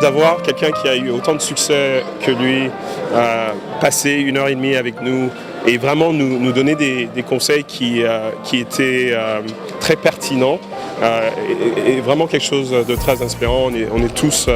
d'avoir quelqu'un qui a eu autant de succès que lui, passer 1h30 avec nous et vraiment nous donner des conseils qui étaient très pertinents et vraiment quelque chose de très inspirant. On est tous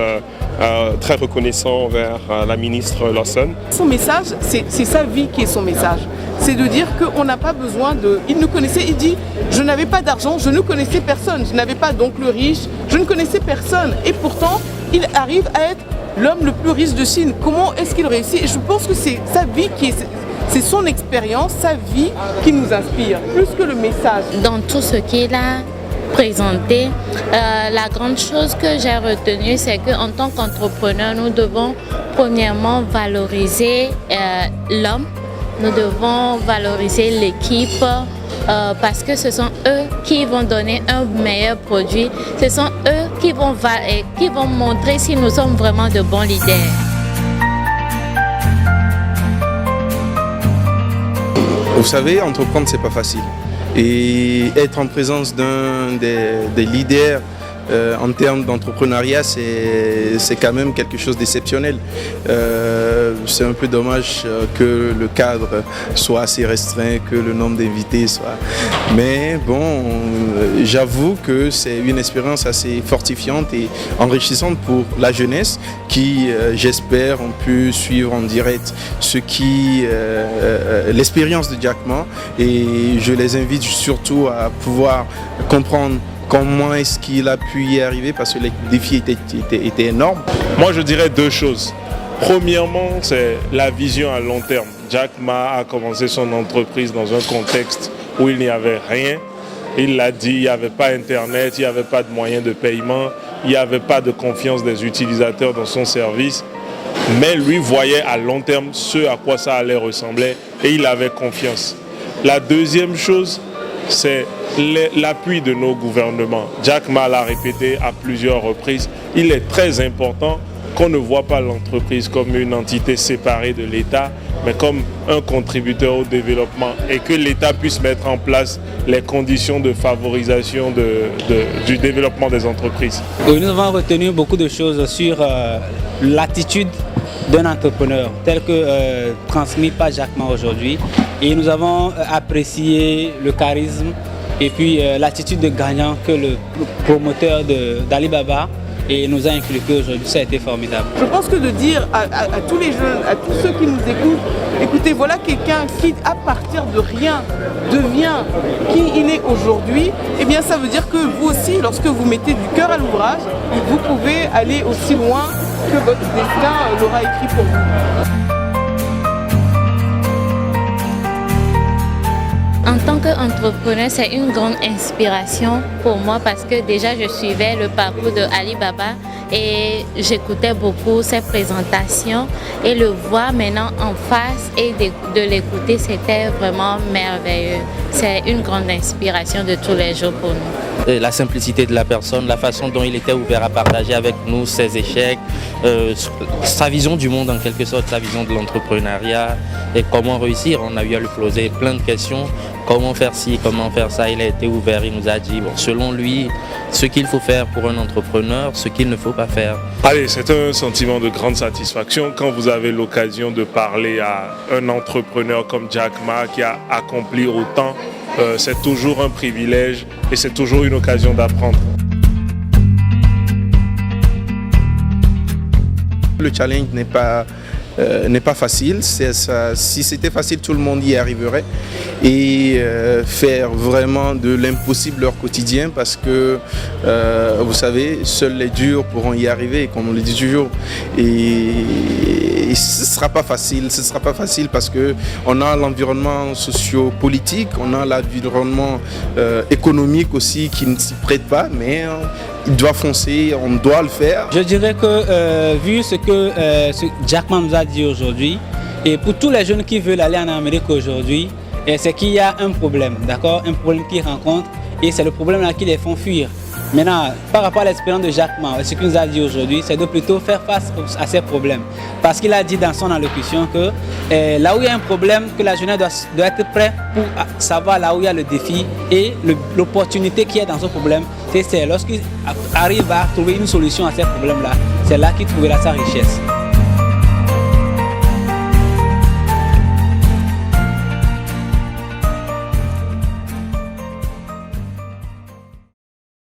très reconnaissants envers la ministre Lawson. Son message, c'est sa vie qui est son message. C'est de dire qu'on n'a pas besoin de... Il nous connaissait, il dit « Je n'avais pas d'argent, je ne connaissais personne, je n'avais pas d'oncle riche, je ne connaissais personne. » Et pourtant, il arrive à être l'homme le plus riche de Chine. Comment est-ce qu'il réussit? Et je pense que c'est sa vie qui est... C'est son expérience, sa vie qui nous inspire, plus que le message. Dans tout ce qu'il a présenté, la grande chose que j'ai retenue, c'est qu'en tant qu'entrepreneur, nous devons premièrement valoriser l'homme, nous devons valoriser l'équipe, parce que ce sont eux qui vont donner un meilleur produit, ce sont eux qui vont montrer si nous sommes vraiment de bons leaders. Vous savez, entreprendre, c'est pas facile. Et être en présence d'un des leaders en termes d'entrepreneuriat, c'est quand même quelque chose d'exceptionnel. C'est un peu dommage que le cadre soit assez restreint, que le nombre d'invités soit... Mais bon, j'avoue que c'est une expérience assez fortifiante et enrichissante pour la jeunesse qui, j'espère, ont pu suivre en direct l'expérience de Jack Ma. Et je les invite surtout à pouvoir comprendre comment est-ce qu'il a pu y arriver, parce que les défis étaient énormes. Moi, je dirais deux choses. Premièrement, c'est la vision à long terme. Jack Ma a commencé son entreprise dans un contexte où il n'y avait rien. Il l'a dit, il n'y avait pas Internet, il n'y avait pas de moyens de paiement, il n'y avait pas de confiance des utilisateurs dans son service. Mais lui voyait à long terme ce à quoi ça allait ressembler et il avait confiance. La deuxième chose, c'est l'appui de nos gouvernements. Jack Ma l'a répété à plusieurs reprises. Il est très important qu'on ne voit pas l'entreprise comme une entité séparée de l'État, mais comme un contributeur au développement et que l'État puisse mettre en place les conditions de favorisation du développement des entreprises. Oui, nous avons retenu beaucoup de choses sur l'attitude d'un entrepreneur, tel que transmis par Jack Ma aujourd'hui. Et nous avons apprécié le charisme et puis l'attitude de gagnant que le promoteur d'Alibaba nous a inculqué aujourd'hui. Ça a été formidable. Je pense que de dire à tous les jeunes, à tous ceux qui nous écoutent, écoutez, voilà quelqu'un qui, à partir de rien, devient qui il est aujourd'hui, eh bien ça veut dire que vous aussi, lorsque vous mettez du cœur à l'ouvrage, vous pouvez aller aussi loin que votre destin l'aura écrit pour vous. En tant qu'entrepreneur, c'est une grande inspiration pour moi parce que déjà je suivais le parcours de Alibaba et j'écoutais beaucoup ses présentations et le voir maintenant en face et de l'écouter, c'était vraiment merveilleux. C'est une grande inspiration de tous les jours pour nous. La simplicité de la personne, la façon dont il était ouvert à partager avec nous ses échecs, sa vision du monde en quelque sorte, sa vision de l'entrepreneuriat et comment réussir. On a eu à lui poser plein de questions, comment faire ci, comment faire ça. Il a été ouvert, il nous a dit, bon, selon lui, ce qu'il faut faire pour un entrepreneur, ce qu'il ne faut pas faire. Allez, c'est un sentiment de grande satisfaction quand vous avez l'occasion de parler à un entrepreneur comme Jack Ma qui a accompli autant. C'est toujours un privilège et c'est toujours une occasion d'apprendre. Le challenge n'est pas facile. Si c'était facile, tout le monde y arriverait. Et faire vraiment de l'impossible leur quotidien parce que, vous savez, seuls les durs pourront y arriver, comme on le dit toujours. Et ce ne sera pas facile parce qu'on a l'environnement socio-politique, on a l'environnement économique aussi qui ne s'y prête pas, mais il doit foncer, on doit le faire. Je dirais que vu ce que Jack Ma nous a dit aujourd'hui, et pour tous les jeunes qui veulent aller en Amérique aujourd'hui, c'est qu'il y a un problème, d'accord, un problème qu'ils rencontrent, et c'est le problème là qui les font fuir. Maintenant, par rapport à l'expérience de Jacques Ma, ce qu'il nous a dit aujourd'hui, c'est de plutôt faire face à ces problèmes. Parce qu'il a dit dans son allocution que là où il y a un problème, que la jeunesse doit être prête pour savoir là où il y a le défi et l'opportunité qu'il y a dans ce problème. C'est lorsqu'il arrive à trouver une solution à ces problèmes-là, c'est là qu'il trouvera sa richesse.